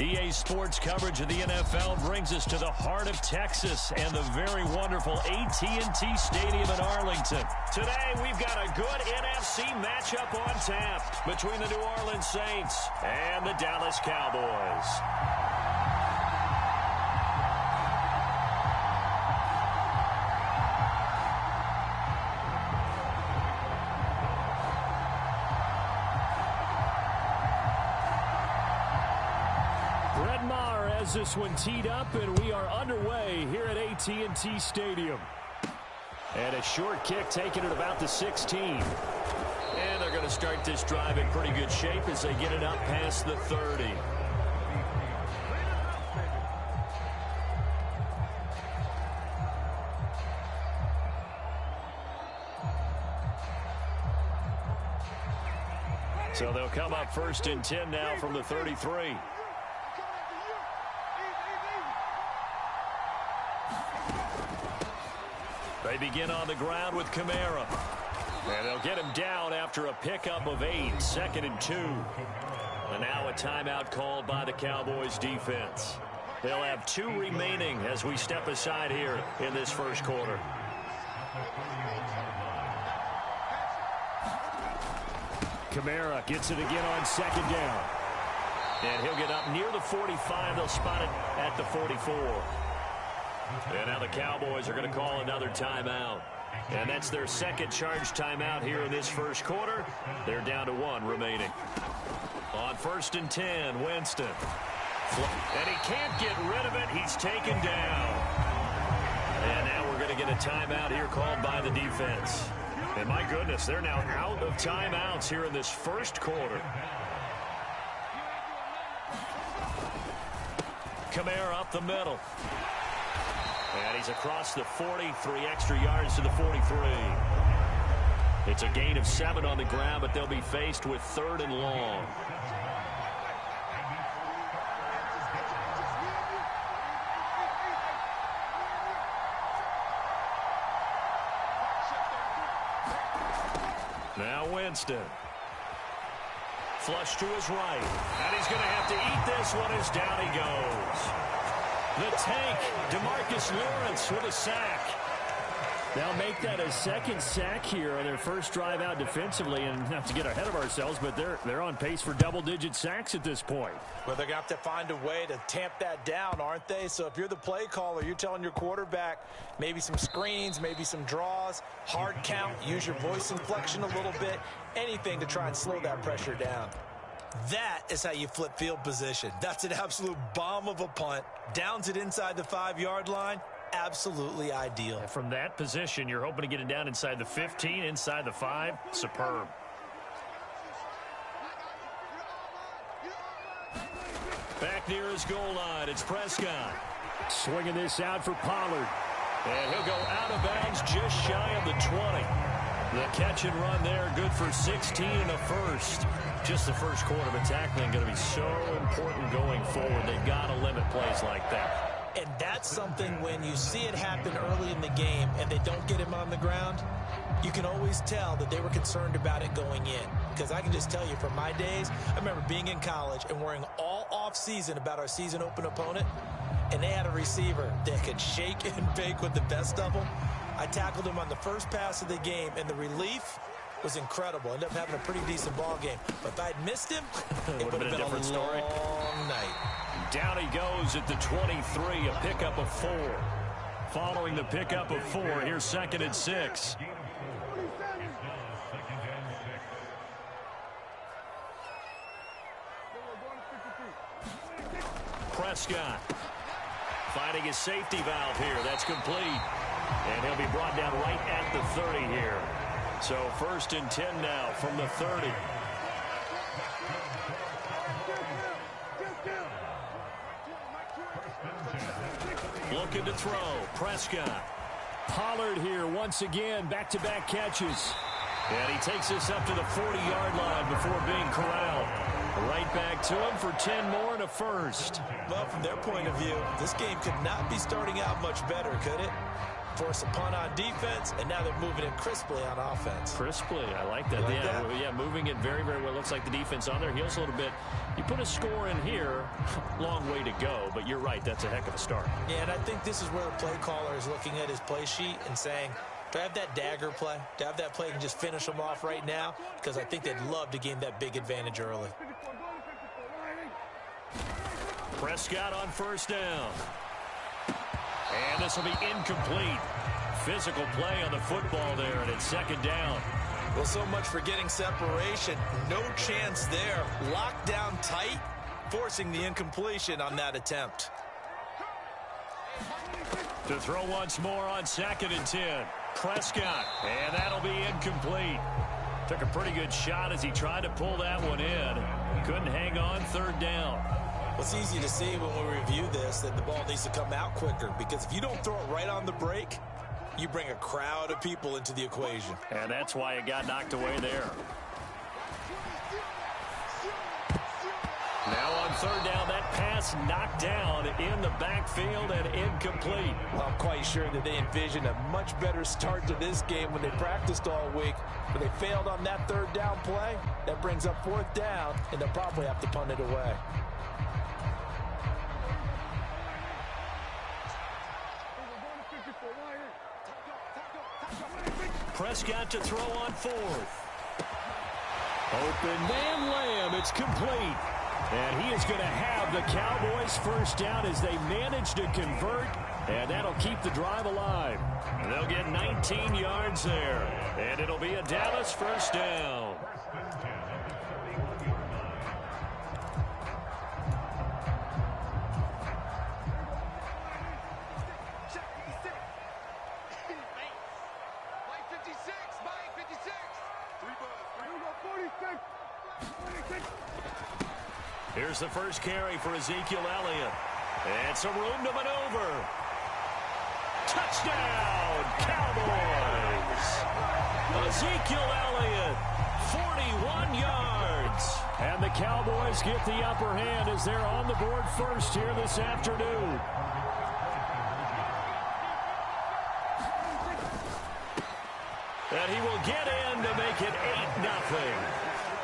EA Sports coverage of the NFL brings us to the heart of Texas and the very wonderful AT&T Stadium in Arlington. Today, we've got a good NFC matchup on tap between the New Orleans Saints and the Dallas Cowboys. This one teed up, and we are underway here at AT&T Stadium. And a short kick taken at about the 16. And they're going to start this drive in pretty good shape as they get it up past the 30. So they'll come up 1st and 10 now from the 33. They begin on the ground with Kamara. And they'll get him down after a pickup of 8, 2nd and 2. And now a timeout called by the Cowboys defense. They'll have 2 remaining as we step aside here in this first quarter. Kamara gets it again on 2nd down. And he'll get up near the 45. They'll spot it at the 44. And now the Cowboys are going to call another timeout. And that's their second charge timeout here in this first quarter. They're down to 1 remaining. On 1st and 10, Winston. And he can't get rid of it. He's taken down. And now we're going to get a timeout here called by the defense. And my goodness, they're now out of timeouts here in this first quarter. Kamara up the middle. And he's across the 40, 3 extra yards to the 43. It's a gain of 7 on the ground, but they'll be faced with 3rd and long. Now Winston. Flush to his right. And he's going to have to eat this one as down he goes. The tank, DeMarcus Lawrence with a sack. They'll make that a 2nd sack here on their first drive out defensively, and not to get ahead of ourselves, but they're on pace for double-digit sacks at this point. Well, they're going to have to find a way to tamp that down, aren't they? So if you're the play caller, you're telling your quarterback maybe some screens, maybe some draws, hard count, use your voice inflection a little bit, anything to try and slow that pressure down. That is how you flip field position. That's an absolute bomb of a punt. Downs it inside the 5-yard line. Absolutely ideal. And from that position, you're hoping to get it down inside the 15, inside the 5. Superb. Back near his goal line, it's Prescott. Swinging this out for Pollard. And he'll go out of bounds just shy of the 20. The catch and run there, good for 16 and a first. Just the first quarter, but tackling going to be so important going forward. They've got to limit plays like that. And that's something when you see it happen early in the game and they don't get him on the ground, you can always tell that they were concerned about it going in. Because I can just tell you from my days, I remember being in college and worrying all off-season about our season open opponent, and they had a receiver that could shake and bake with the best of them. I tackled him on the first pass of the game, and the relief was incredible. Ended up having a pretty decent ball game. But if I'd missed him, it would have been a different story. Long night. Down he goes at the 23, a pickup of 4. Following the pickup of 4, here's 2nd and 6. Prescott finding his safety valve here. That's complete. And he'll be brought down right at the 30 here. So 1st and 10 now from the 30. Looking to throw. Prescott. Pollard here once again. Back-to-back catches. And he takes this up to the 40-yard line before being corralled. Right back to him for 10 more and a first. Well, from their point of view, this game could not be starting out much better, could it? force a punt on defense, and now they're moving it crisply on offense. Crisply, I like that. Yeah, moving it very, very well. Looks like the defense on their heels a little bit. You put a score in here, long way to go, but you're right, that's a heck of a start. Yeah, and I think this is where the play caller is looking at his play sheet and saying, do I have that dagger play? Do I have that play and just finish them off right now? Because I think they'd love to gain that big advantage early. Prescott on first down. And this will be incomplete. Physical play on the football there, and it's second down. Well, so much for getting separation. No chance there. Locked down tight, forcing the incompletion on that attempt. To throw once more on 2nd and 10. Prescott, and that'll be incomplete. Took a pretty good shot as he tried to pull that one in. Couldn't hang on, 3rd down. Well, it's easy to see when we review this that the ball needs to come out quicker, because if you don't throw it right on the break, you bring a crowd of people into the equation. And that's why it got knocked away there. Now on 3rd down, that pass knocked down in the backfield and incomplete. Well, I'm quite sure that they envisioned a much better start to this game when they practiced all week, but they failed on that 3rd down play. That brings up 4th down, and they'll probably have to punt it away. Prescott to throw on 4th. Open man Lamb. It's complete. And he is going to have the Cowboys first down as they manage to convert. And that'll keep the drive alive. And they'll get 19 yards there. And it'll be a Dallas first down. Here's the first carry for Ezekiel Elliott. And some room to maneuver. Touchdown, Cowboys! Ezekiel Elliott, 41 yards. And the Cowboys get the upper hand as they're on the board first here this afternoon. And he will get in to make it 8-0.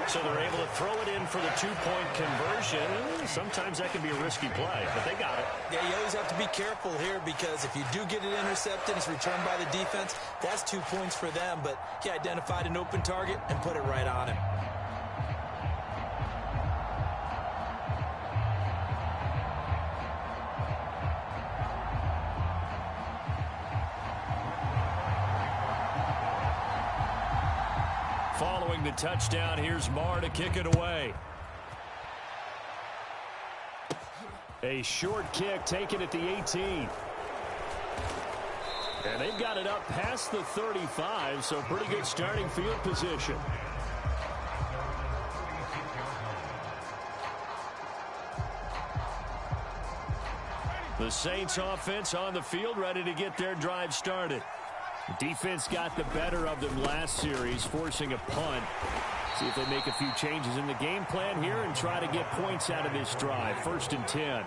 So they're able to throw it in for the 2-point conversion. Sometimes that can be a risky play, but they got it. Yeah, you always have to be careful here, because if you do get it intercepted, it's returned by the defense, that's 2 points for them. But he identified an open target and put it right on him. Following the touchdown, here's Marr to kick it away. A short kick taken at the 18. And they've got it up past the 35, so pretty good starting field position. The Saints offense on the field, ready to get their drive started. Defense got the better of them last series, forcing a punt. See if they make a few changes in the game plan here and try to get points out of this drive. 1st and 10.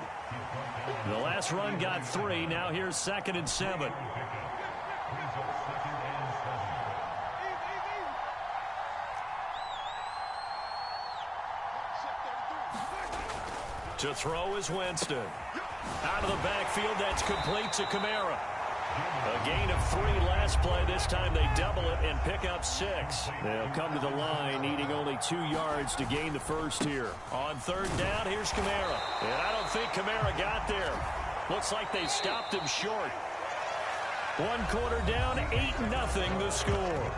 The last run got 3. Now here's 2nd and 7. To throw is Winston. Out of the backfield, that's complete to Kamara. A gain of 3 last play. This time they double it and pick up 6. They'll come to the line, needing only 2 yards to gain the first here. On 3rd down, here's Kamara. And I don't think Kamara got there. Looks like they stopped him short. 1 quarter down, 8-0 the score.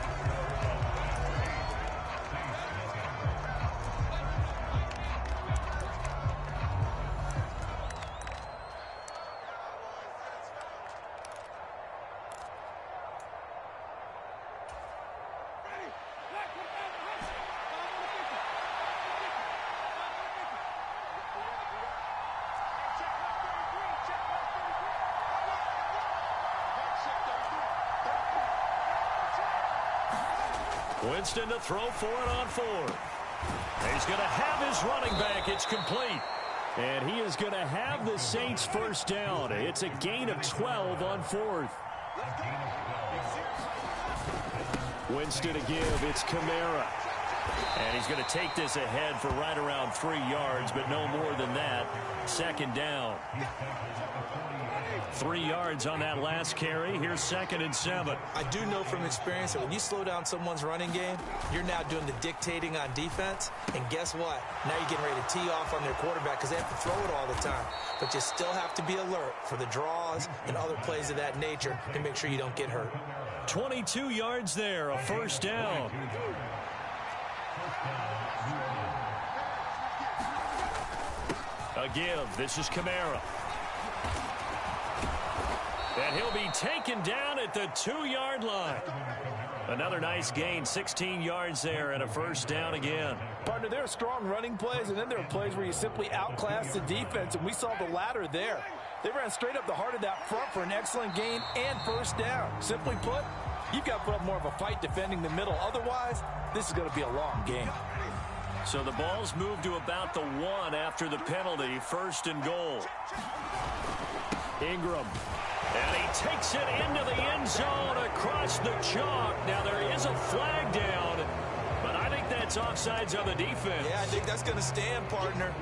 Winston to throw for it on 4th. He's going to have his running back. It's complete. And he is going to have the Saints first down. It's a gain of 12 on 4th. Winston to give. It's Kamara. And he's going to take this ahead for right around 3 yards, but no more than that. Second down. 3 yards on that last carry. Here's 2nd and 7. I do know from experience that when you slow down someone's running game, you're now doing the dictating on defense. And guess what? Now you're getting ready to tee off on their quarterback because they have to throw it all the time. But you still have to be alert for the draws and other plays of that nature to make sure you don't get hurt. 22 yards there, a first down. A give. This is Kamara. And he'll be taken down at the 2-yard line. Another nice gain, 16 yards there and a first down again. Partner, there are strong running plays, and then there are plays where you simply outclass the defense, and we saw the latter there. They ran straight up the heart of that front for an excellent gain and first down. Simply put, you've got to put up more of a fight defending the middle. Otherwise, this is going to be a long game. So the ball's moved to about the 1 after the penalty. First and goal. Ingram. And he takes it into the end zone across the chalk. Now there is a flag down, but I think that's offsides on the defense. Yeah, I think that's going to stand, partner.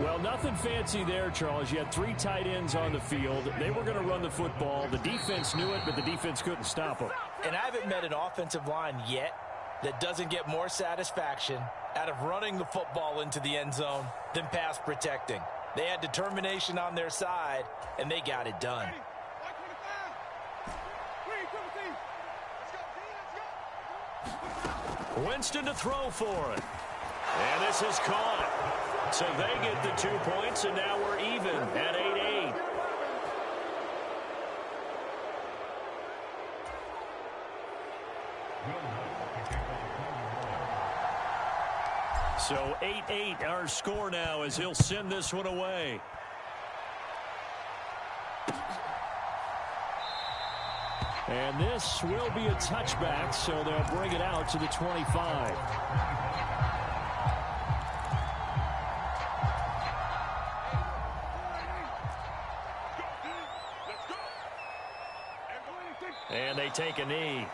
Well, nothing fancy there, Charles. You had 3 tight ends on the field. They were going to run the football. The defense knew it, but the defense couldn't stop them. And I haven't met an offensive line yet that doesn't get more satisfaction out of running the football into the end zone than pass protecting. They had determination on their side, and they got it done. Winston to throw for it. And this is caught. So they get the 2 points, and now we're even at 8-8. So 8-8 our score now as he'll send this one away. And this will be a touchback, so they'll bring it out to the 25. And they take a knee.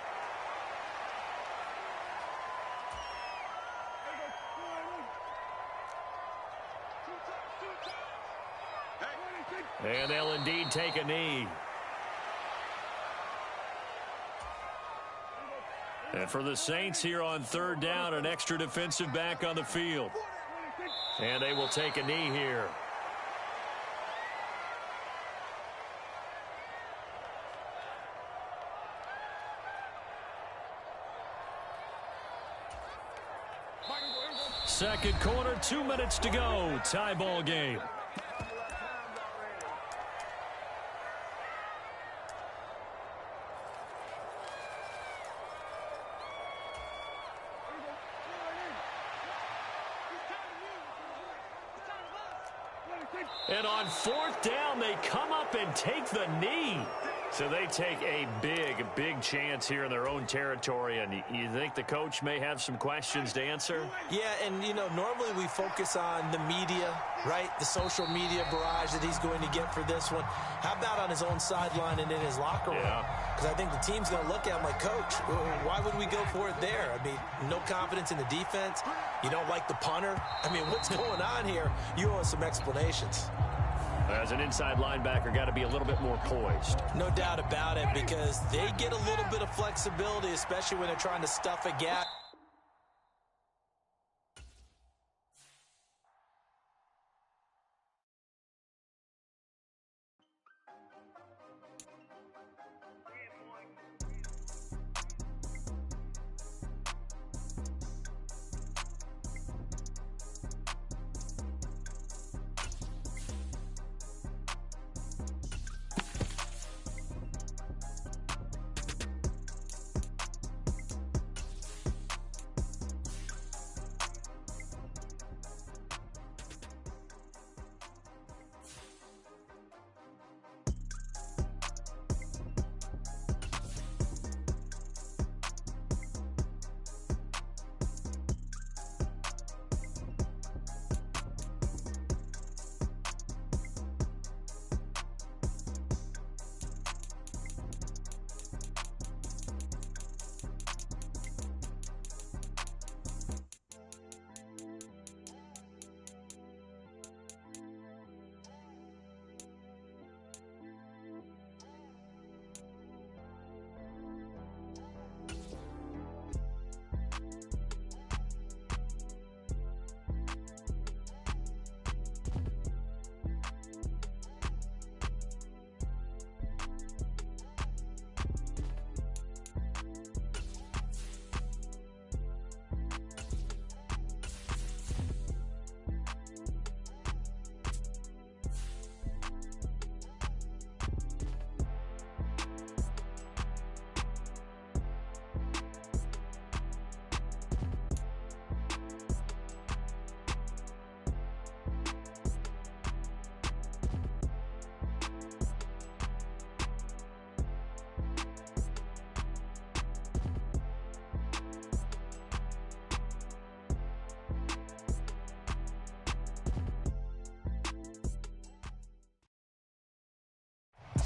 And they'll indeed take a knee. And for the Saints here on 3rd down, an extra defensive back on the field. And they will take a knee here. Second quarter, 2 minutes to go. Tie ball game. And on 4th down, they come up and take the knee. So they take a big chance here in their own territory. And you think the coach may have some questions to answer? Yeah, and, you know, normally we focus on the media, right? The social media barrage that he's going to get for this one. How about on his own sideline and in his locker room? Because I think the team's going to look at him like, Coach, why would we go for it there? I mean, no confidence in the defense. You don't like the punter. I mean, what's going on here? You owe us some explanations. As an inside linebacker, got to be a little bit more poised. No doubt about it, because they get a little bit of flexibility, especially when they're trying to stuff a gap.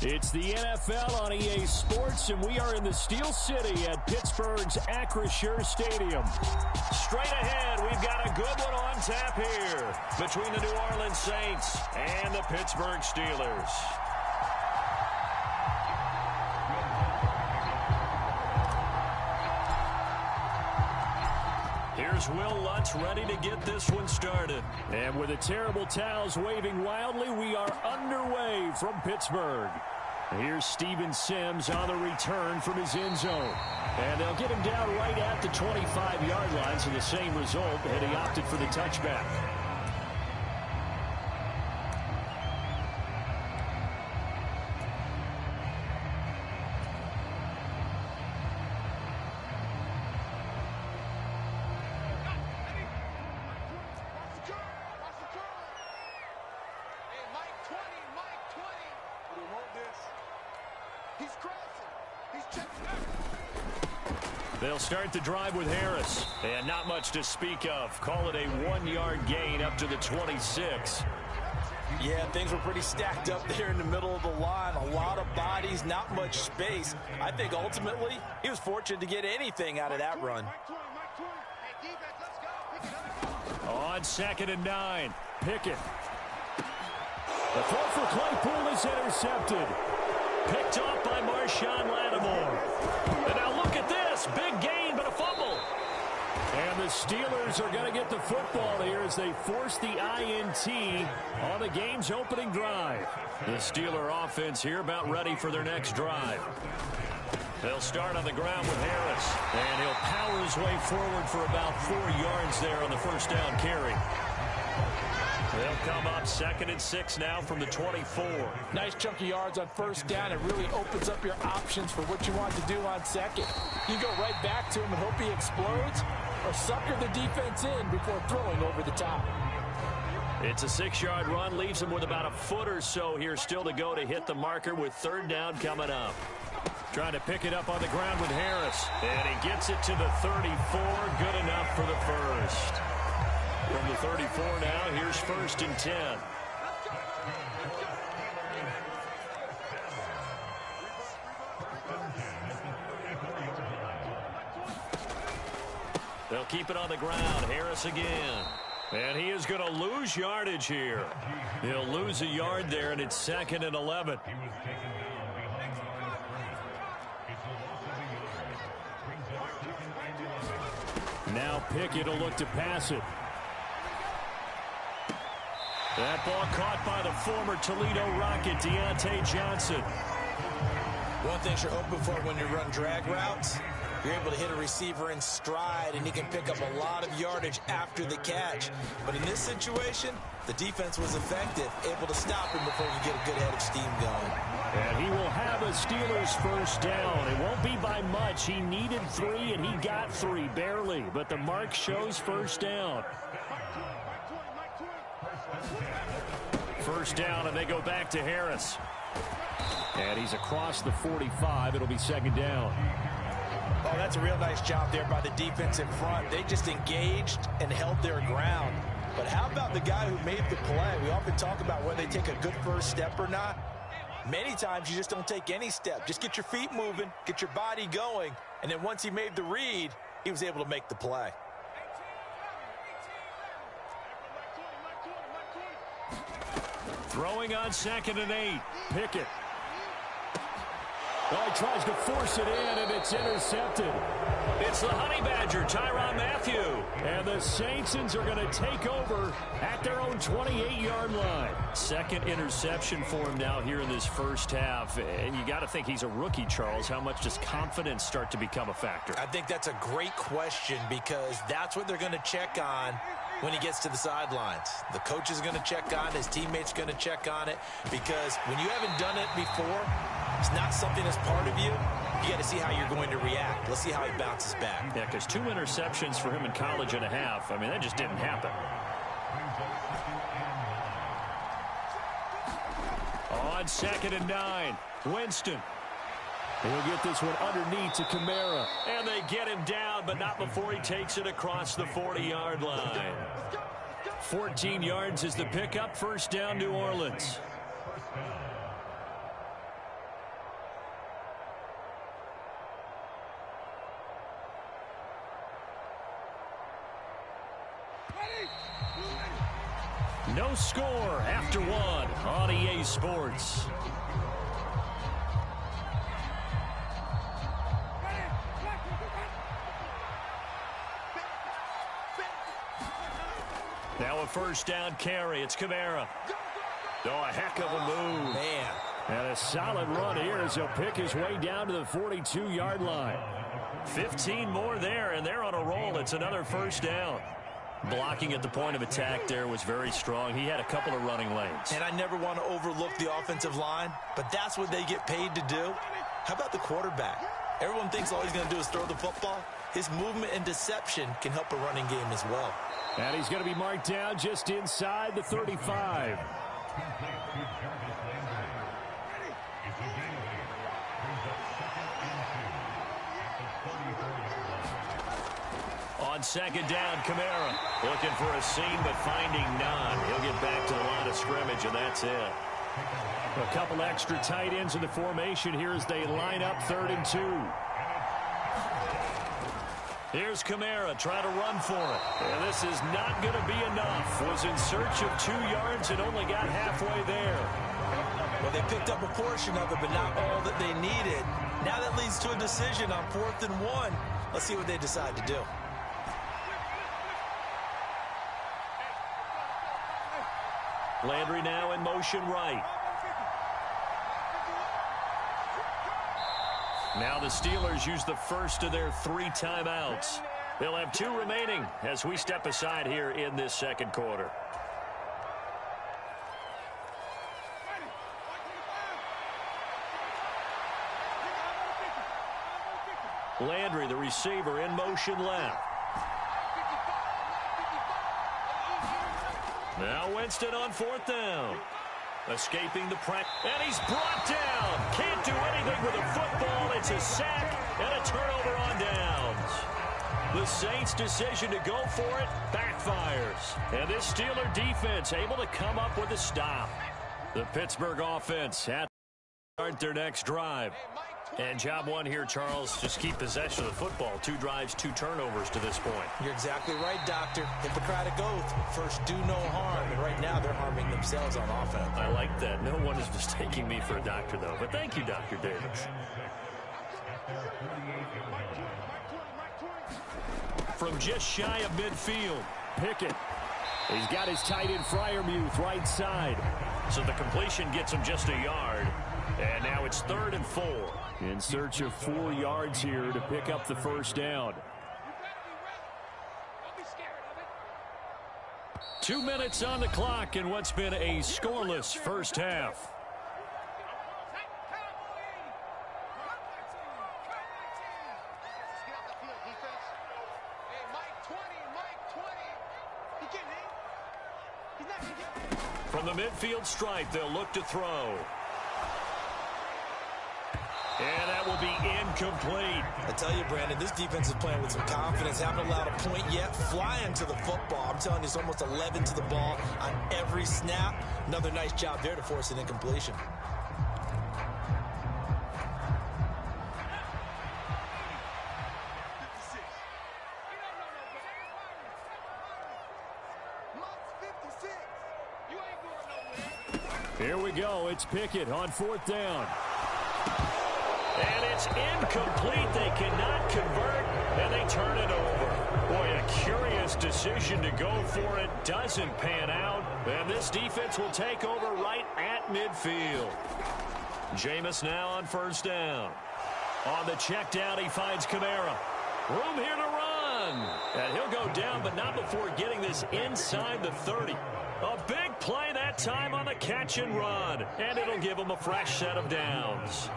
It's the NFL on EA Sports, and we are in the Steel City at Pittsburgh's Acrisure Stadium. Straight ahead, we've got a good one on tap here between the New Orleans Saints and the Pittsburgh Steelers. Here's Will Lutz ready to get this one started. And with the terrible towels waving wildly, we are underway from Pittsburgh. Here's Steven Sims on the return from his end zone. And they'll get him down right at the 25-yard line, so the same result, and he opted for the touchback. They'll start the drive with Harris, and not much to speak of. Call it a 1-yard gain up to the 26. Yeah, things were pretty stacked up there in the middle of the line. A lot of bodies, not much space. I think ultimately he was fortunate to get anything out of that run. On 2nd and 9, Pickett. The throw for Claypool is intercepted. Picked off by Marshawn Lattimore. And now look at this. Big gain, but a fumble. And the Steelers are going to get the football here as they force the INT on the game's opening drive. The Steeler offense here about ready for their next drive. They'll start on the ground with Harris. And he'll power his way forward for about 4 yards there on the first down carry. They'll come up 2nd and 6 now from the 24. Nice chunk of yards on first down. It really opens up your options for what you want to do on second. You go right back to him and hope he explodes, or sucker the defense in before throwing over the top. It's a 6-yard run, leaves him with about a foot or so here still to go to hit the marker with 3rd down coming up. Trying to pick it up on the ground with Harris. And he gets it to the 34. Good enough for the first. From the 34 now, here's 1st and 10. They'll keep it on the ground. Harris again. And he is going to lose yardage here. He'll lose a yard there, and it's 2nd and 11. Now Pickett will look to pass it. That ball caught by the former Toledo Rocket, Deontay Johnson. One thing you're hoping for when you run drag routes, you're able to hit a receiver in stride, and he can pick up a lot of yardage after the catch. But in this situation, the defense was effective, able to stop him before he get a good head of steam going. And he will have a Steelers first down. It won't be by much. He needed 3, and he got 3, barely. But the mark shows first down. First down, and they go back to Harris. And he's across the 45. It'll be 2nd down. Oh, that's a real nice job there by the defense in front. They just engaged and held their ground. But how about the guy who made the play? We often talk about whether they take a good first step or not. Many times you just don't take any step. Just get your feet moving, get your body going, and then once he made the read, he was able to make the play. Throwing on 2nd and 8. Pickett. Oh, he tries to force it in, and it's intercepted. It's the Honey Badger, Tyrann Mathieu. And the Saintsons are going to take over at their own 28-yard line. 2nd interception for him now here in this first half. And you got to think he's a rookie, Charles. How much does confidence start to become a factor? I think that's a great question, because that's what they're going to check on when he gets to the sidelines. The coach is going to check on it. His teammates going to check on it, because when you haven't done it before, it's not something that's part of you. You got to see how you're going to react. Let's see how he bounces back. Yeah, because 2 interceptions for him in college and a half. I mean, that just didn't happen. On 2nd and 9, Winston. He'll get this one underneath to Kamara. And they get him down, but not before he takes it across the 40-yard line. 14 yards is the pickup. First down, New Orleans. No score after one on EA Sports. Now a first down carry. It's Kamara. Oh, a heck of a move. Man. And a solid run here as he'll pick his way down to the 42-yard line. 15 more there, and they're on a roll. It's another first down. Blocking at the point of attack there was very strong. He had a couple of running lanes. And I never want to overlook the offensive line, but that's what they get paid to do. How about the quarterback? Everyone thinks all he's going to do is throw the football. His movement and deception can help a running game as well. And he's going to be marked down just inside the 35. On second down, Kamara looking for a seam but finding none. He'll get back to the line of scrimmage, and that's it. A couple extra tight ends in the formation here as they line up 3rd and 2. Here's Kamara trying to run for it. And this is not going to be enough. Was in search of 2 yards and only got halfway there. Well, they picked up a portion of it, but not all that they needed. Now that leads to a decision on 4th and 1. Let's see what they decide to do. Landry now in motion right. Now the Steelers use the first of their 3 timeouts. They'll have 2 remaining as we step aside here in this second quarter. Landry, the receiver, in motion left. Now Winston on 4th down. Escaping the pressure. And he's brought down. Can't do anything with a football. It's a sack and a turnover on downs. The Saints' decision to go for it backfires. And this Steeler defense able to come up with a stop. The Pittsburgh offense at their next drive. And job one here, Charles, just keep possession of the football. 2 drives, 2 turnovers to this point. You're exactly right, Doctor. Hippocratic oath. First, do no harm. And right now, they're harming themselves on offense. I like that. No one is mistaking me for a doctor, though. But thank you, Dr. Davis. From just shy of midfield, Pickett. He's got his tight end Freiermuth right side. So the completion gets him just a yard. And now it's 3rd and 4. In search of 4 yards here to pick up the first down. 2 minutes on the clock in what's been a scoreless first half. From the midfield stripe, they'll look to throw. And that will be incomplete. I tell you, Brandon, this defense is playing with some confidence. Haven't allowed a point yet. Flying to the football. I'm telling you, it's almost 11 to the ball on every snap. Another nice job there to force an incompletion. Here we go. It's Pickett on 4th down. And it's incomplete. They cannot convert, and they turn it over. Boy, a curious decision to go for it. Doesn't pan out, and this defense will take over right at midfield. Jameis now on 1st down. On the check down, he finds Kamara. Room here to run. And he'll go down, but not before getting this inside the 30. A big play that time on the catch and run, and it'll give him a fresh set of downs.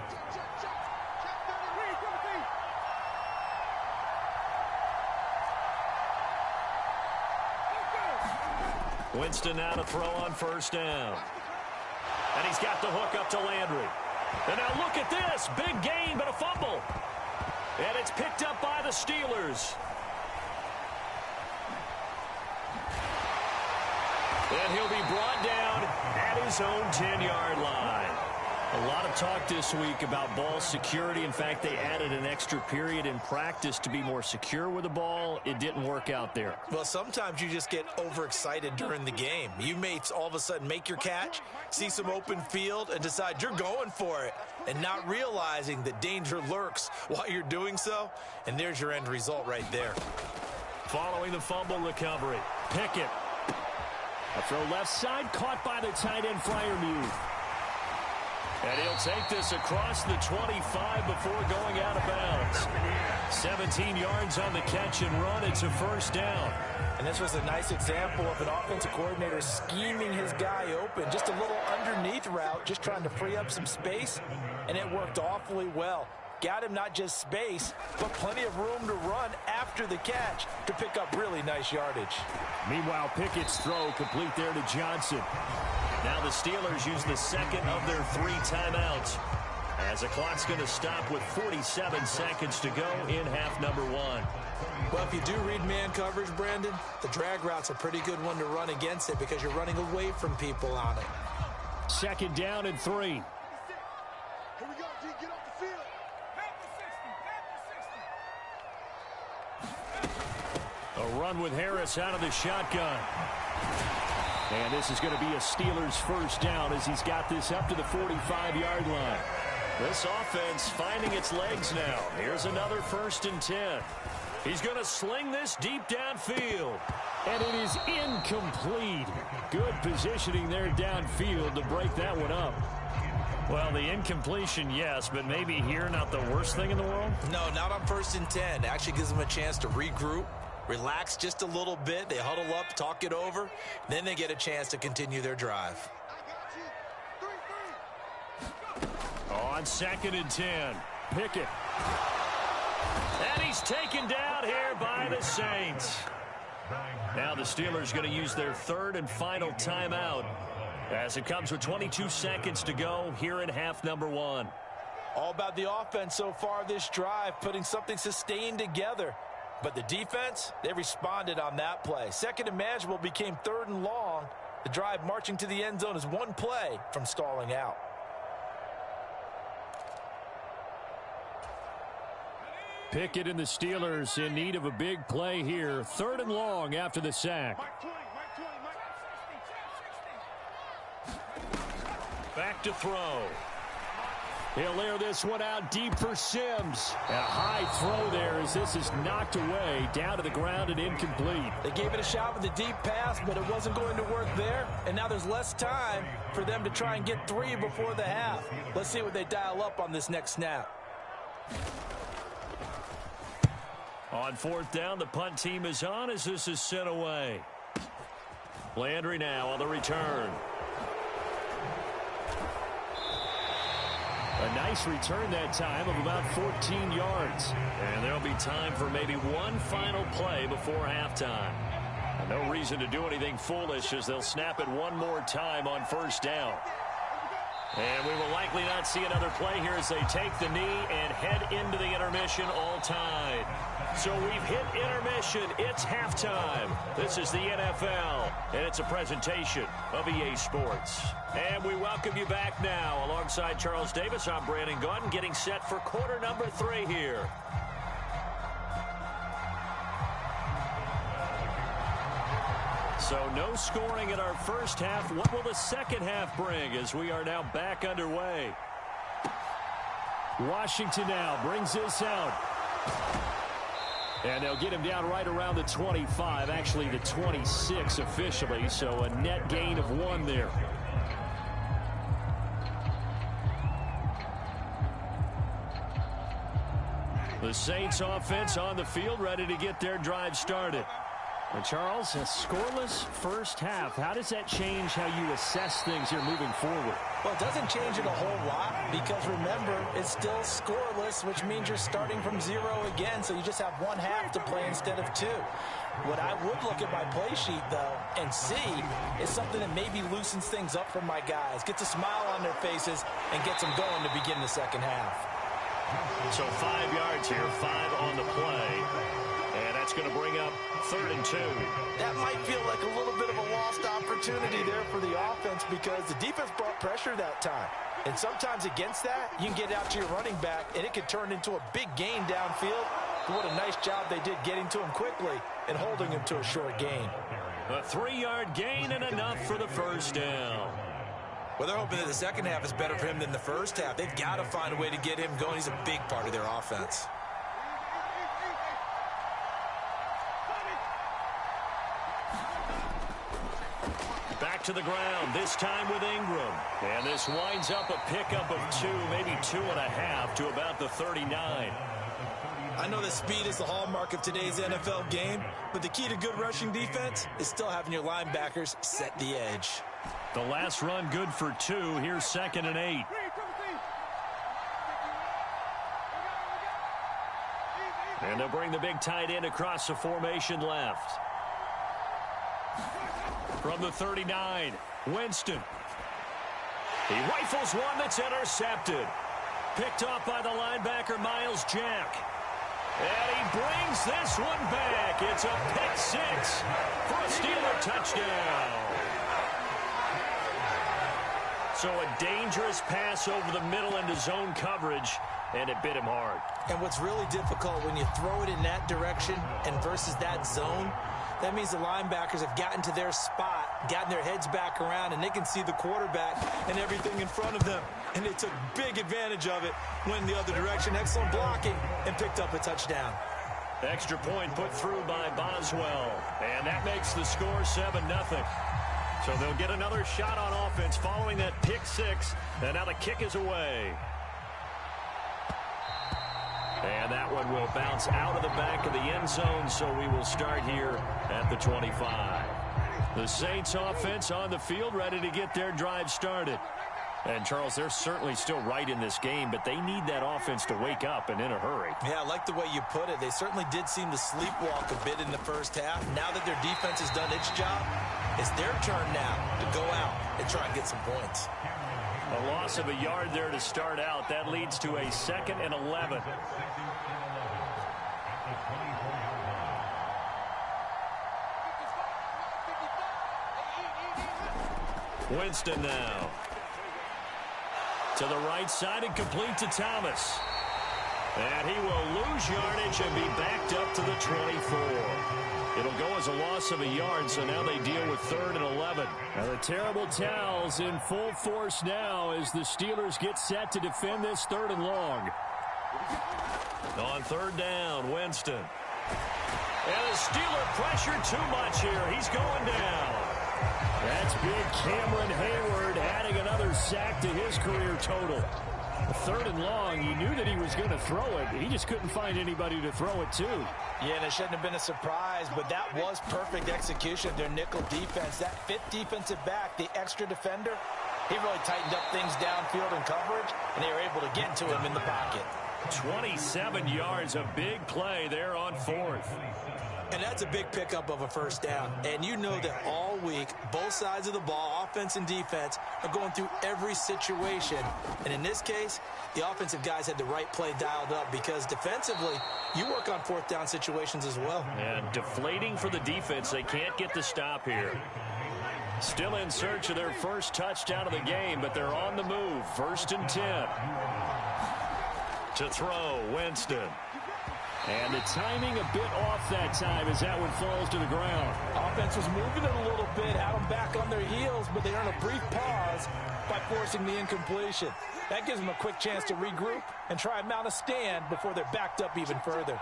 Winston now to throw on 1st down. And he's got the hook up to Landry. And now look at this. Big gain, but a fumble. And it's picked up by the Steelers. And he'll be brought down at his own 10-yard line. A lot of talk this week about ball security. In fact, they added an extra period in practice to be more secure with the ball. It didn't work out there. Well, sometimes you just get overexcited during the game. You may all of a sudden make your catch, see some open field, and decide you're going for it, and not realizing that danger lurks while you're doing so. And there's your end result right there. Following the fumble recovery, Pickett. A throw left side, caught by the tight end Freiermuth. And he'll take this across the 25 before going out of bounds. 17 yards on the catch and run. It's a first down. And this was a nice example of an offensive coordinator scheming his guy open. Just a little underneath route, just trying to free up some space, and it worked awfully well. Got him not just space, but plenty of room to run after the catch to pick up really nice yardage. Meanwhile, Pickett's throw complete there to Johnson. Now the Steelers use the second of their 3 timeouts as the clock's going to stop with 47 seconds to go in half number 1. Well, if you do read man coverage, Brandon, the drag route's a pretty good one to run against it because you're running away from people on it. Second down and 3. Here we go, D. Get off the field. A run with Harris out of the shotgun. And this is going to be a Steelers first down as he's got this up to the 45-yard line. This offense finding its legs now. Here's another 1st and 10. He's going to sling this deep downfield. And it is incomplete. Good positioning there downfield to break that one up. Well, the incompletion, yes, but maybe here not the worst thing in the world? No, not on 1st and 10. It actually gives them a chance to regroup, relax just a little bit. They huddle up, talk it over. Then they get a chance to continue their drive. On 2nd and 10, Pickett. And he's taken down here by the Saints. Now the Steelers going to use their 3rd and final timeout as it comes with 22 seconds to go here in half number 1. All about the offense so far this drive, putting something sustained together. But the defense, they responded on that play. 2nd and manageable became 3rd and long. The drive marching to the end zone is one play from stalling out. Pickett and the Steelers in need of a big play here. 3rd and long after the sack. Back to throw. He'll air this one out deep for Sims. And a high throw there as this is knocked away down to the ground and incomplete. They gave it a shot with a deep pass, but it wasn't going to work there. And now there's less time for them to try and get 3 before the half. Let's see what they dial up on this next snap. On 4th down, the punt team is on as this is sent away. Landry now on the return. A nice return that time of about 14 yards. And there'll be time for maybe one final play before halftime. No reason to do anything foolish as they'll snap it one more time on 1st down. And we will likely not see another play here as they take the knee and head into the intermission all tied. So we've hit intermission. It's halftime. This is the NFL, and it's a presentation of EA Sports. And we welcome you back now. Alongside Charles Davis, I'm Brandon Gaudin, getting set for quarter number 3 here. So no scoring in our first half. What will the second half bring as we are now back underway? Washington now brings this out. And they'll get him down right around the 25, actually the 26 officially, so a net gain of 1 there. The Saints offense on the field, ready to get their drive started. And Charles, a scoreless first half. How does that change how you assess things here moving forward? Well, it doesn't change it a whole lot because, remember, it's still scoreless, which means you're starting from 0 again, so you just have 1 half to play instead of 2. What I would look at my play sheet, though, and see is something that maybe loosens things up for my guys, gets a smile on their faces, and gets them going to begin the second half. So 5 yards here, 5 on the play. And that's going to bring up 3rd and 2. That might feel like a little bit of a lost opportunity. opportunity there for the offense because the defense brought pressure that time. And sometimes against that, you can get out to your running back, and it could turn into a big gain downfield. What a nice job they did getting to him quickly and holding him to a short gain. A 3-yard gain and enough for the first down. Well, they're hoping that the second half is better for him than the first half. They've got to find a way to get him going. He's a big part of their offense. Back to the ground, this time with Ingram. And this winds up a pickup of 2, maybe 2.5 to about the 39. I know that speed is the hallmark of today's NFL game, but the key to good rushing defense is still having your linebackers set the edge. The last run good for 2. Here's 2nd and 8. And they'll bring the big tight end across the formation left. From the 39, Winston. He rifles one that's intercepted. Picked off by the linebacker, Miles Jack. And he brings this one back. It's a pick 6 for a Steeler touchdown. So a dangerous pass over the middle into zone coverage, and it bit him hard. And what's really difficult when you throw it in that direction and versus that zone, that means the linebackers have gotten to their spot, gotten their heads back around, and they can see the quarterback and everything in front of them. And they took big advantage of it, went in the other direction, excellent blocking, and picked up a touchdown. Extra point put through by Boswell, and that makes the score 7-0. So they'll get another shot on offense following that pick 6, and now the kick is away. And that one will bounce out of the back of the end zone, so we will start here at the 25. The Saints offense on the field, ready to get their drive started. And, Charles, they're certainly still right in this game, but they need that offense to wake up and in a hurry. Yeah, I like the way you put it. They certainly did seem to sleepwalk a bit in the first half. Now that their defense has done its job, it's their turn now to go out and try and get some points. A loss of a yard there to start out. That leads to a 2nd and 11. Winston now. To the right side and complete to Thomas. And he will lose yardage and be backed up to the 24. It'll go as a loss of a yard, so now they deal with 3rd and 11. Now the terrible towels in full force now as the Steelers get set to defend this 3rd and long. On 3rd down, Winston. And the Steeler pressure too much here. He's going down. That's big Cameron Hayward adding another sack to his career total. 3rd and long, you knew that he was going to throw it. He just couldn't find anybody to throw it to. Yeah, and it shouldn't have been a surprise, but that was perfect execution of their nickel defense. That 5th defensive back, the extra defender, he really tightened up things downfield in coverage, and they were able to get to him in the pocket. 27 yards, a big play there on 4th. And that's a big pickup of a first down. And you know that all week, both sides of the ball, offense and defense, are going through every situation. And in this case, the offensive guys had the right play dialed up because defensively, you work on 4th down situations as well. And deflating for the defense. They can't get the stop here. Still in search of their first touchdown of the game, but they're on the move. 1st and 10. To throw, Winston. And the timing a bit off that time as that one falls to the ground. Offense was moving it a little bit, had them back on their heels, but they earn a brief pause by forcing the incompletion. That gives them a quick chance to regroup and try and mount a stand before they're backed up even further.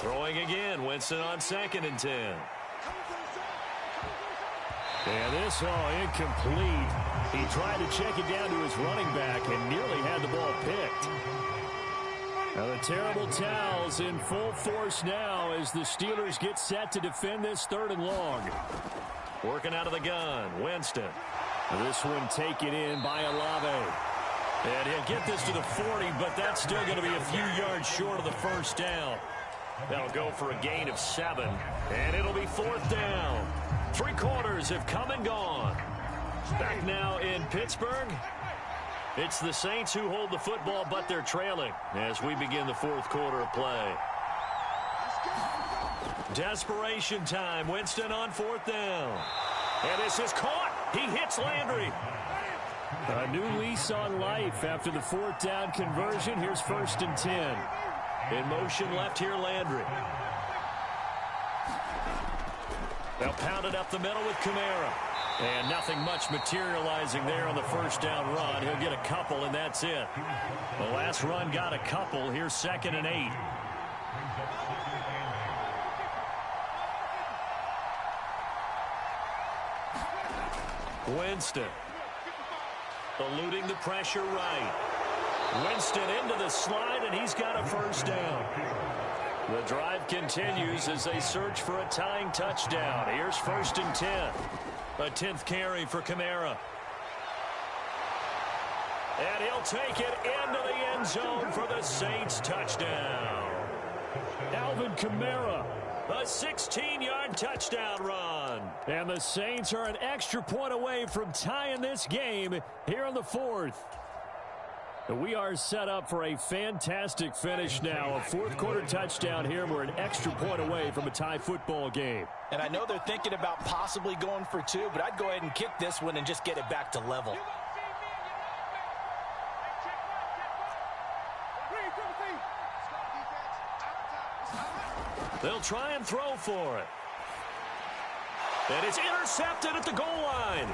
Throwing again, Winston on 2nd and 10. And this incomplete. He tried to check it down to his running back and nearly had the ball picked. Now the terrible towels in full force now as the Steelers get set to defend this 3rd and long. Working out of the gun, Winston. This one taken in by Olave. And he'll get this to the 40, but that's still going to be a few yards short of the first down. That'll go for a gain of 7, and it'll be 4th down. 3 quarters have come and gone. Back now in Pittsburgh, It's the Saints who hold the football, but they're trailing as we begin the fourth quarter of play. Desperation time. Winston on fourth down. And this is caught. He hits Landry. A new lease on life after the fourth down conversion. Here's 1st and 10. In motion left here, Landry. They'll pound it up the middle with Kamara. And nothing much materializing there on the first down run. He'll get a couple, and that's it. The last run got a couple. Here's 2nd and 8. Winston. Eluding the pressure right. Winston into the slide, and he's got a first down. The drive continues as they search for a tying touchdown. Here's 1st and 10. A 10th carry for Kamara. And he'll take it into the end zone for the Saints touchdown. Alvin Kamara. A 16-yard touchdown run. And the Saints are an extra point away from tying this game here in the fourth. We are set up for a fantastic finish now. A fourth quarter touchdown here. We're an extra point away from a tie football game. And I know they're thinking about possibly going for 2, but I'd go ahead and kick this one and just get it back to level. They'll try and throw for it. And it's intercepted at the goal line.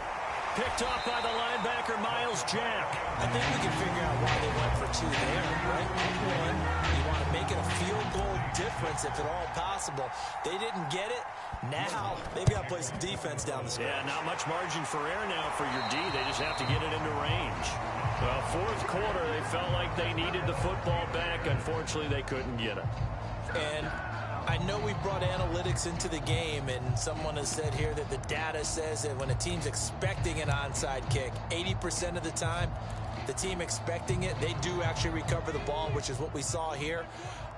Picked off by the linebacker, Miles Jack. I think we can figure out why they went for 2 there, right? One, you want to make it a field goal difference if at all possible. They didn't get it. Now they've got to play some defense down the stretch. Yeah, not much margin for error now for your D. They just have to get it into range. Well, fourth quarter, they felt like they needed the football back. Unfortunately, they couldn't get it. And I know we brought analytics into the game, and someone has said here that the data says that when a team's expecting an onside kick, 80% of the time, the team expecting it, they do actually recover the ball, which is what we saw here.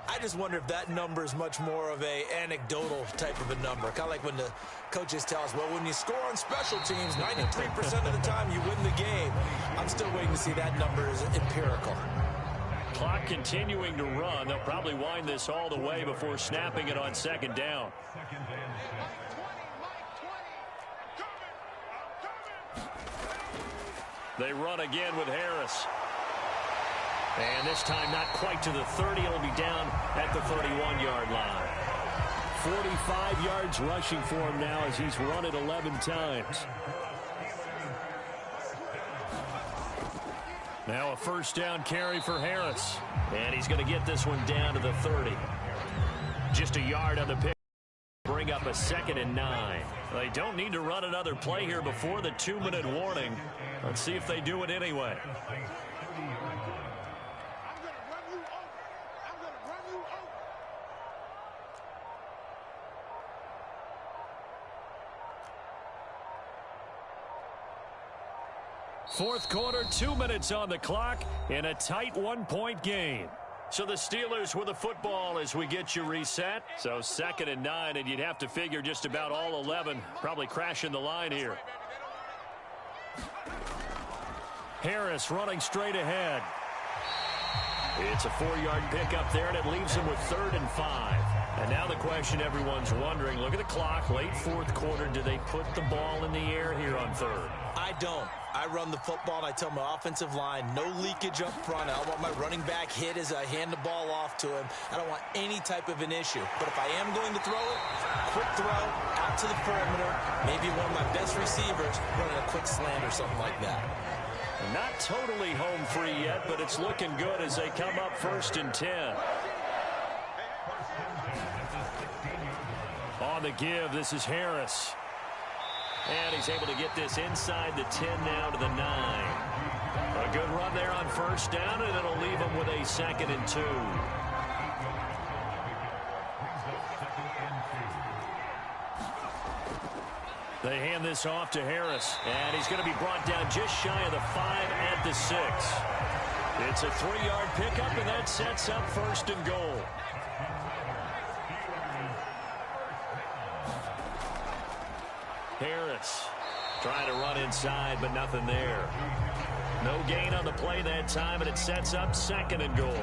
I just wonder if that number is much more of a anecdotal type of a number. Kind of like when the coaches tell us, well, when you score on special teams, 93% of the time you win the game. I'm still waiting to see that number is empirical. Clock continuing to run. They'll probably wind this all the way before snapping it on 2nd down. They run again with Harris. And this time not quite to the 30. It'll be down at the 31-yard line. 45 yards rushing for him now as he's run it 11 times. Now a first down carry for Harris. And he's going to get this one down to the 30. Just a yard on the pick. Bring up a 2nd and 9. They don't need to run another play here before the 2-minute warning. Let's see if they do it anyway. Fourth quarter, 2 minutes on the clock in a tight 1-point game. So the Steelers with the football as we get you reset. So 2nd and 9, and you'd have to figure just about all 11 probably crashing the line here. Harris running straight ahead. It's a 4-yard pickup there, and it leaves him with 3rd and 5. And now the question everyone's wondering, look at the clock, late fourth quarter, do they put the ball in the air here on 3rd? I don't. I run the football, and I tell my offensive line, no leakage up front. I don't want my running back hit as I hand the ball off to him. I don't want any type of an issue. But if I am going to throw it, quick throw, out to the perimeter, maybe one of my best receivers running a quick slant or something like that. Not totally home free yet, but it's looking good as they come up 1st and 10. On the give, this is Harris. And he's able to get this inside the 10 now to the 9. A good run there on first down, and it'll leave him with a 2nd and 2. They hand this off to Harris. And he's going to be brought down just shy of the 5 at the 6. It's a 3-yard pickup, and that sets up 1st and goal. Harris Trying to run inside, but nothing there. No gain on the play that time, and it sets up 2nd and goal.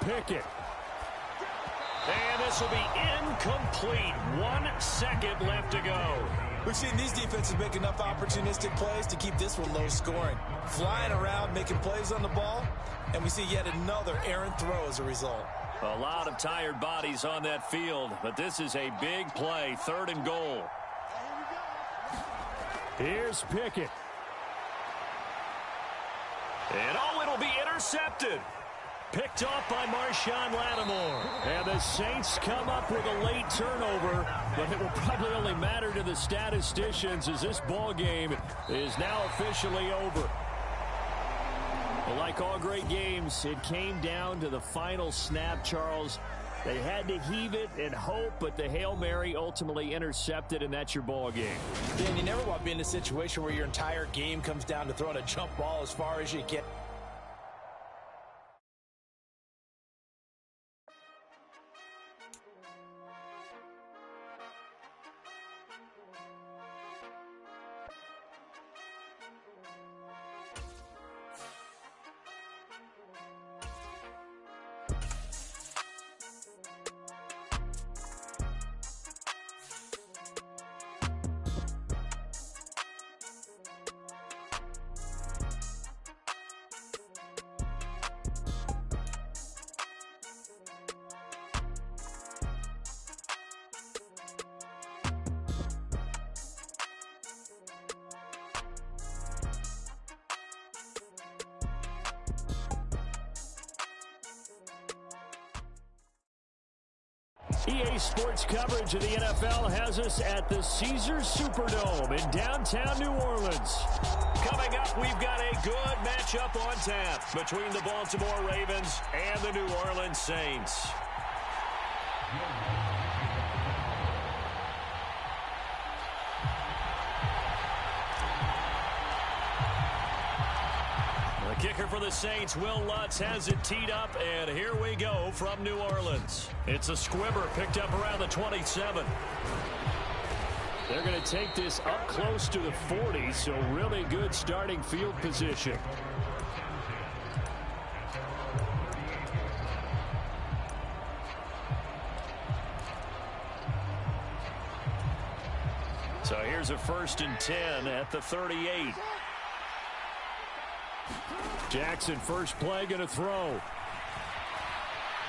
Pickett. And this will be incomplete. 1 second left to go. We've seen these defenses make enough opportunistic plays to keep this one low scoring. Flying around, making plays on the ball, and we see yet another errant throw as a result. A lot of tired bodies on that field, but this is a big play. 3rd and goal. Here's Pickett. And it'll be intercepted. Picked off by Marshawn Lattimore. And the Saints come up with a late turnover, but it will probably only matter to the statisticians as this ball game is now officially over. Well, like all great games, it came down to the final snap, Charles. They had to heave it and hope, but the Hail Mary ultimately intercepted, and that's your ball game. Dan, you never want to be in a situation where your entire game comes down to throwing a jump ball as far as you can. EA Sports coverage of the NFL has us at the Caesars Superdome in downtown New Orleans. Coming up, we've got a good matchup on tap between the Baltimore Ravens and the New Orleans Saints. The kicker for the Saints, Will Lutz, has it teed up, and here we go from New Orleans. It's a squibber picked up around the 27. They're going to take this up close to the 40, so really good starting field position. So here's a 1st and 10 at the 38. Jackson, first play, going to throw.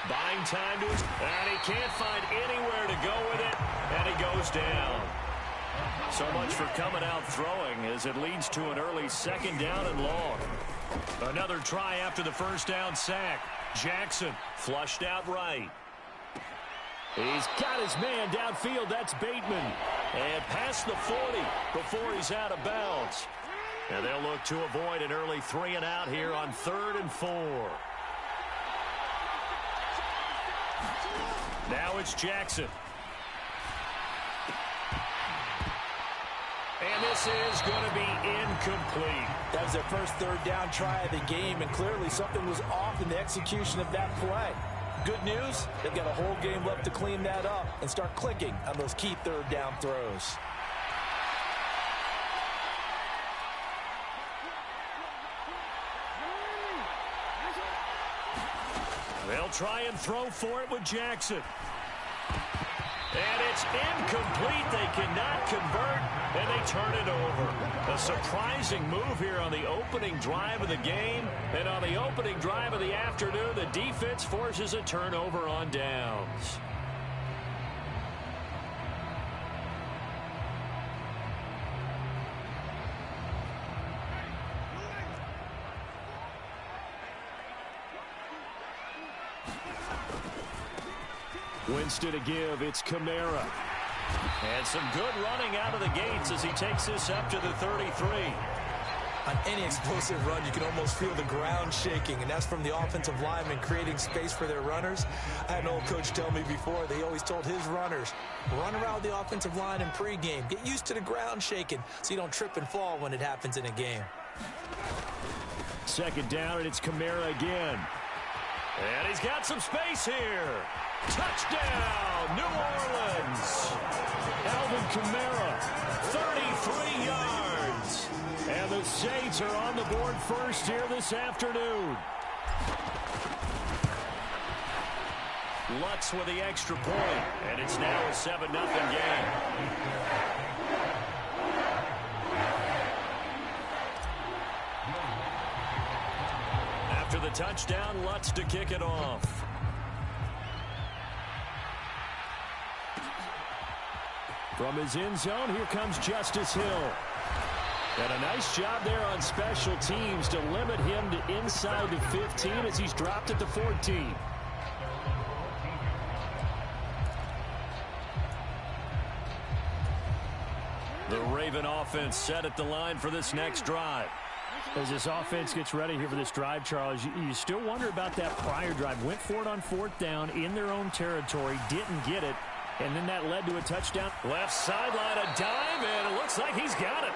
Buying time to his, and he can't find anywhere to go with it, and he goes down. So much for coming out throwing as it leads to an early 2nd down and long. Another try after the 1st down sack. Jackson flushed out right. He's got his man downfield. That's Bateman. And past the 40 before he's out of bounds. And they'll look to avoid an early 3 and out here on 3rd and 4. Now it's Jackson. And this is going to be incomplete. That was their first 3rd down try of the game, and clearly something was off in the execution of that play. Good news, they've got a whole game left to clean that up and start clicking on those key 3rd down throws. They'll try and throw for it with Jackson. And it's incomplete. They cannot convert, and they turn it over. A surprising move here on the opening drive of the game. And on the opening drive of the afternoon, the defense forces a turnover on downs. Winston to give. It's Kamara. And some good running out of the gates as he takes this up to the 33. On any explosive run, you can almost feel the ground shaking, and that's from the offensive linemen creating space for their runners. I had an old coach tell me before, they always told his runners, run around the offensive line in pregame. Get used to the ground shaking so you don't trip and fall when it happens in a game. 2nd down, and it's Kamara again. And he's got some space here. Touchdown, New Orleans. Alvin Kamara, 33 yards. And the Saints are on the board first here this afternoon. Lutz with the extra point, and it's now a 7-0 game. After the touchdown, Lutz to kick it off. From his end zone, here comes Justice Hill. And a nice job there on special teams to limit him to inside the 15 as he's dropped at the 14. The Raven offense set at the line for this next drive. As this offense gets ready here for this drive, Charles, you still wonder about that prior drive. Went for it on 4th down in their own territory, didn't get it, and then that led to a touchdown. Left sideline, a dive, and it looks like he's got it.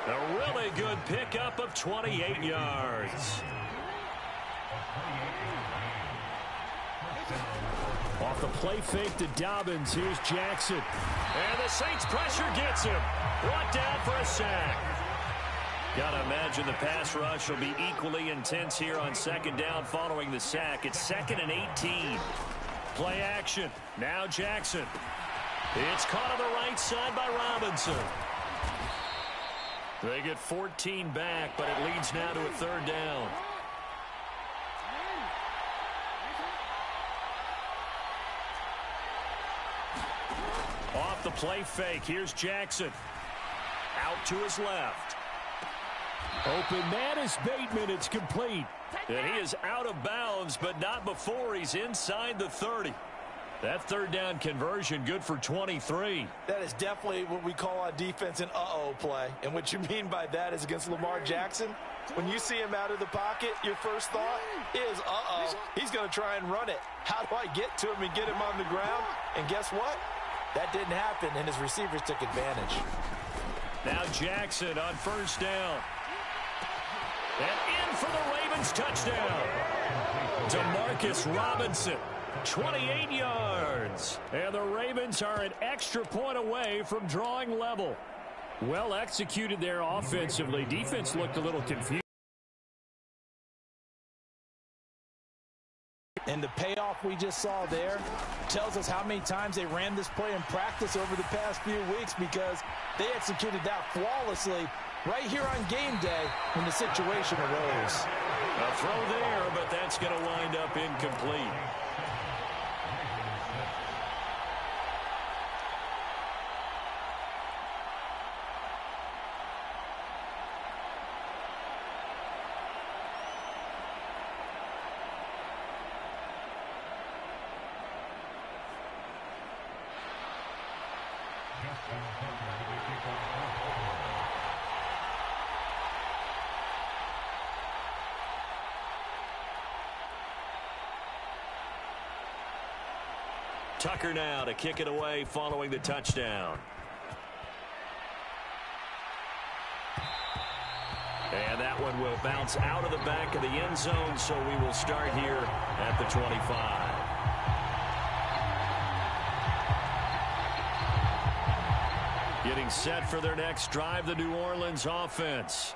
A really good pickup of 28 yards. Off the play fake to Dobbins, here's Jackson. And the Saints pressure gets him. Brought down for a sack. Gotta imagine the pass rush will be equally intense here on 2nd down following the sack. It's 2nd and 18. Play action. Now Jackson. It's caught on the right side by Robinson. They get 14 back, but it leads now to a 3rd down. Off the play fake. Here's Jackson. Out to his left. Open man is Bateman. It's complete. And he is out of bounds, but not before he's inside the 30. That 3rd down conversion good for 23. That is definitely what we call on defense an uh-oh play. And what you mean by that is against Lamar Jackson, when you see him out of the pocket, your first thought is, uh-oh, he's going to try and run it. How do I get to him and get him on the ground? And guess what? That didn't happen, and his receivers took advantage. Now Jackson on 1st down. And in for the Ravens touchdown. DeMarcus Robinson, 28 yards. And the Ravens are an extra point away from drawing level. Well executed there offensively. Defense looked a little confused. And the payoff we just saw there tells us how many times they ran this play in practice over the past few weeks, because they executed that flawlessly right here on game day when the situation arose. A throw there, but that's going to wind up incomplete. Tucker now to kick it away following the touchdown. And that one will bounce out of the back of the end zone, so we will start here at the 25. Getting set for their next drive, the New Orleans offense.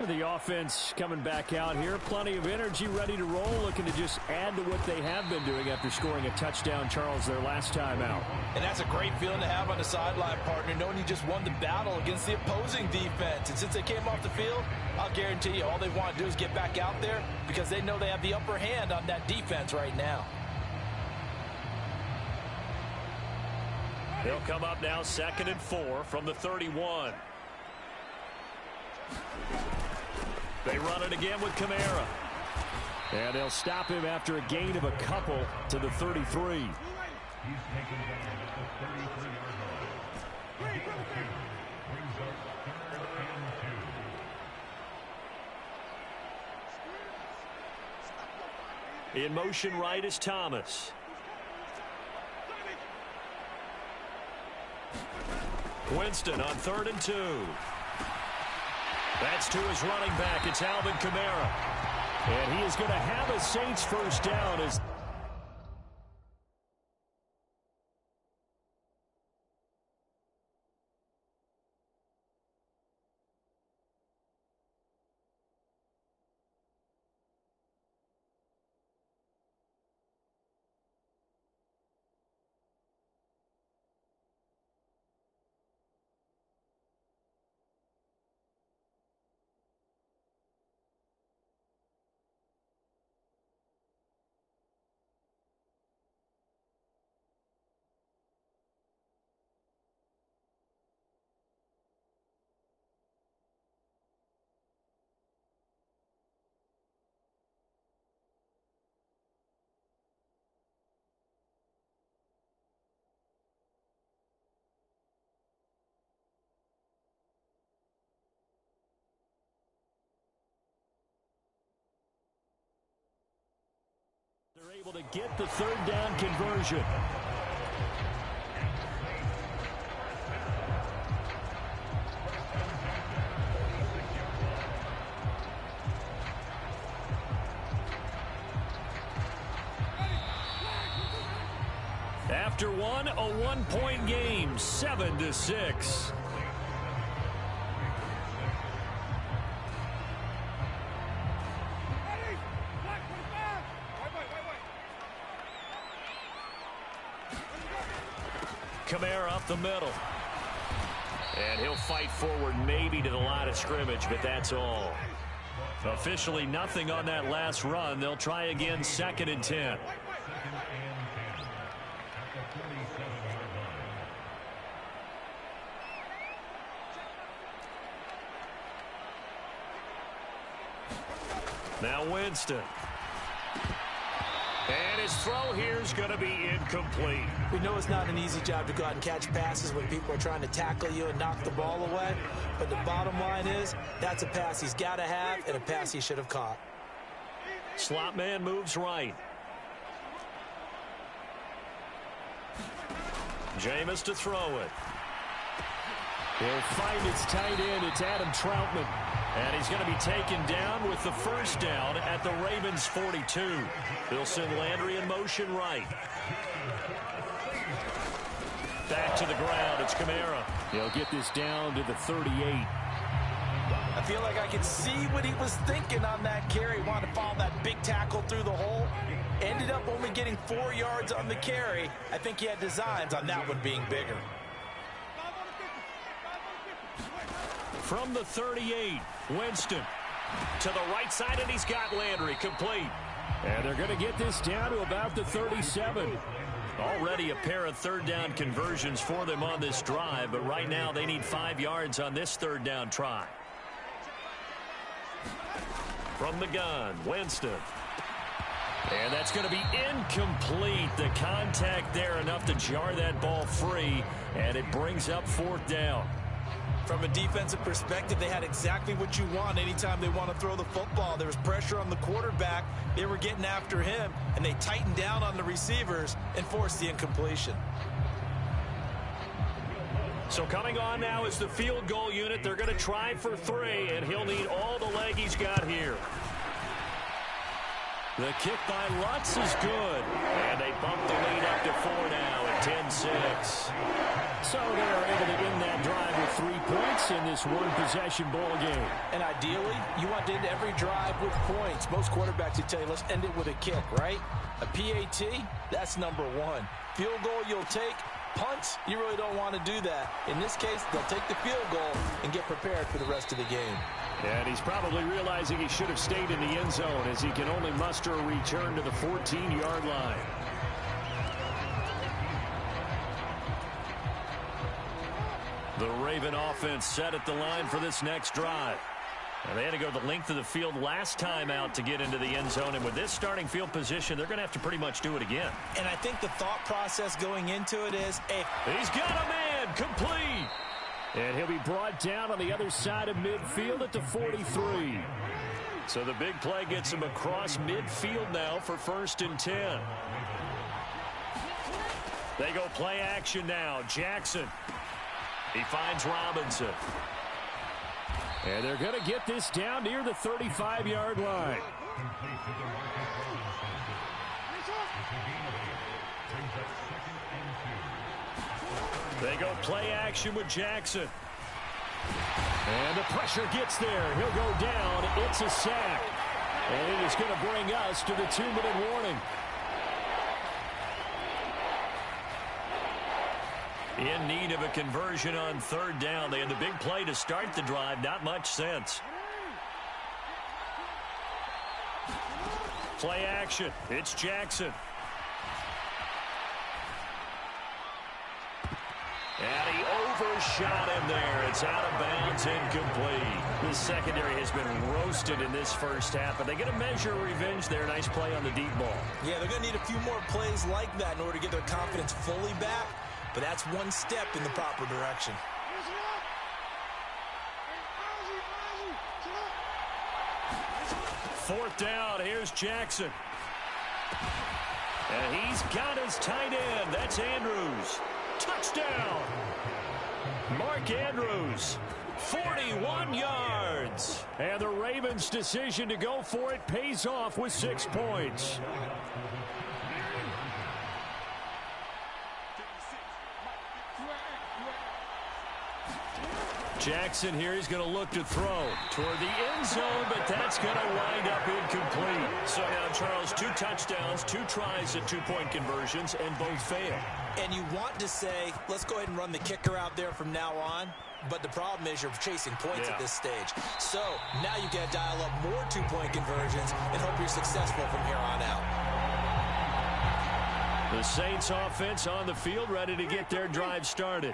The offense coming back out here. Plenty of energy, ready to roll, looking to just add to what they have been doing after scoring a touchdown, Charles, their last time out. And that's a great feeling to have on the sideline, partner, knowing you just won the battle against the opposing defense. And since they came off the field, I'll guarantee you all they want to do is get back out there, because they know they have the upper hand on that defense right now. They'll come up now 2nd and 4 from the 31. They run it again with Kamara. And they'll stop him after a gain of a couple to the 33. In motion right is Thomas. Winston on 3rd and 2. That's to his running back. It's Alvin Kamara. And he is going to have a Saints first down as they're able to get the third down conversion. After one, a one-point game, 7-6. Kamara up the middle. And he'll fight forward maybe to the line of scrimmage, but that's all. Officially nothing on that last run. They'll try again, 2nd and 10. Now Winston. And his throw here is going to be incomplete. We know it's not an easy job to go out and catch passes when people are trying to tackle you and knock the ball away. But the bottom line is that's a pass he's got to have and a pass he should have caught. Slot man moves right. Jameis to throw it. He'll find its tight end. It's Adam Troutman. And he's going to be taken down with the first down at the Ravens 42. They'll send Landry in motion right. Back to the ground. It's Kamara. He'll get this down to the 38. I feel like I can see what he was thinking on that carry. Wanted to follow that big tackle through the hole. Ended up only getting 4 yards on the carry. I think he had designs on that one being bigger. From the 38, Winston to the right side, and he's got Landry complete. And they're going to get this down to about the 37. Already a pair of third down conversions for them on this drive, but right now they need 5 yards on this third down try. From the gun, Winston. And that's going to be incomplete. The contact there enough to jar that ball free, and it brings up 4th down. From a defensive perspective, they had exactly what you want anytime they want to throw the football. There was pressure on the quarterback. They were getting after him, and they tightened down on the receivers and forced the incompletion. So coming on now is the field goal unit. They're going to try for 3, and he'll need all the leg he's got here. The kick by Lutz is good. And they bump the lead up to 4 now at 10-6. So they're able to end that drive with 3 points in this one-possession ball game. And ideally, you want to end every drive with points. Most quarterbacks would tell you, let's end it with a kick, right? A PAT, that's number 1. Field goal you'll take. Punts, you really don't want to do that. In this case, they'll take the field goal and get prepared for the rest of the game. And he's probably realizing he should have stayed in the end zone as he can only muster a return to the 14-yard line. The Raven offense set at the line for this next drive. And they had to go the length of the field last time out to get into the end zone. And with this starting field position, they're going to have to pretty much do it again. And I think the thought process going into it is, hey, he's got a man complete. And he'll be brought down on the other side of midfield at the 43. So the big play gets him across midfield now for 1st and 10. They go play action now. Jackson. He finds Robinson. And they're going to get this down near the 35-yard line. They go play action with Jackson. And the pressure gets there. He'll go down. It's a sack. And it is going to bring us to the 2-minute warning. In need of a conversion on third down. They had the big play to start the drive. Not much sense. Play action. It's Jackson. And he overshot him there. It's out of bounds, incomplete. The secondary has been roasted in this first half, but they get a measure of revenge there. Nice play on the deep ball. Yeah, they're going to need a few more plays like that in order to get their confidence fully back, but that's one step in the proper direction. Fourth down, here's Jackson. And he's got his tight end. That's Andrews. Touchdown. Mark Andrews, 41 yards. And the Ravens' decision to go for it pays off with 6 points. Jackson here, he's going to look to throw toward the end zone, but that's going to wind up incomplete. So now, Charles, 2 touchdowns, 2 tries at 2-point conversions, and both fail. And you want to say, let's go ahead and run the kicker out there from now on, but the problem is you're chasing points at this stage. So now you've got to dial up more 2-point conversions and hope you're successful from here on out. The Saints offense on the field, ready to get their drive started.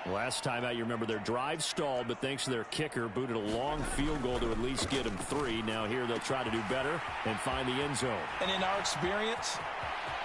Last time out, you remember their drive stalled, but thanks to their kicker, booted a long field goal to at least get them 3. Now here they'll try to do better and find the end zone. And in our experience,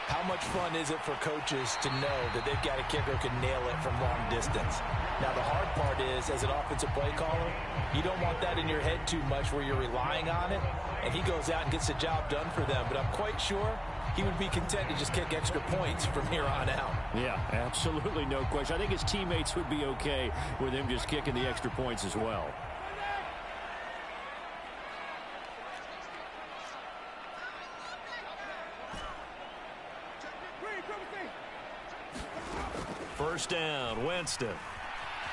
how much fun is it for coaches to know that they've got a kicker who can nail it from long distance? Now, the hard part is, as an offensive play caller, you don't want that in your head too much where you're relying on it, and he goes out and gets the job done for them. But I'm quite sure he would be content to just kick extra points from here on out. Yeah, absolutely no question. I think his teammates would be okay with him just kicking the extra points as well. First down, Winston.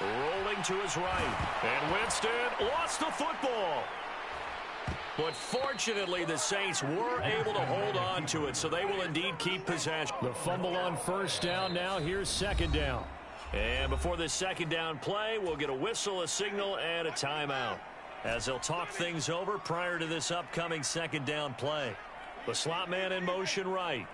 Rolling to his right. And Winston lost the football. But fortunately, the Saints were able to hold on to it, so they will indeed keep possession. The fumble on first down now. Here's second down. And before this second down play, we'll get a whistle, a signal, and a timeout, as they'll talk things over prior to this upcoming second down play. The slot man in motion right.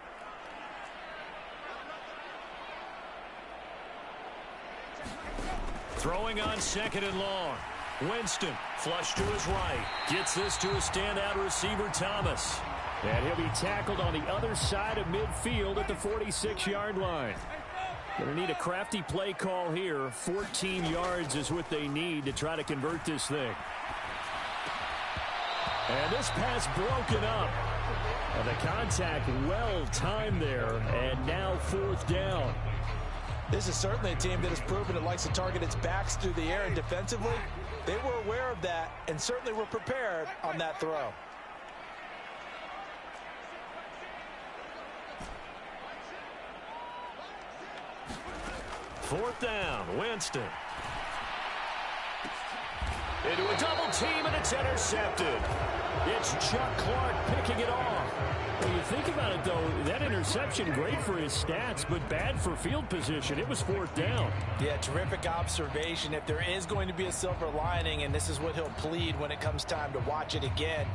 Throwing on second and long. Winston, flush to his right. Gets this to a standout receiver, Thomas. And he'll be tackled on the other side of midfield at the 46-yard line. Going to need a crafty play call here. 14 yards is what they need to try to convert this thing. And this pass broken up. And the contact well timed there. And now fourth down. This is certainly a team that has proven it likes to target its backs through the air, and defensively, they were aware of that and certainly were prepared on that throw. Fourth down, Winston. Into a double team, and it's intercepted. It's Chuck Clark picking it off. When you think about it, though, that interception, great for his stats, but bad for field position. It was fourth down. Yeah, terrific observation. If there is going to be a silver lining, and this is what he'll plead when it comes time to watch it again,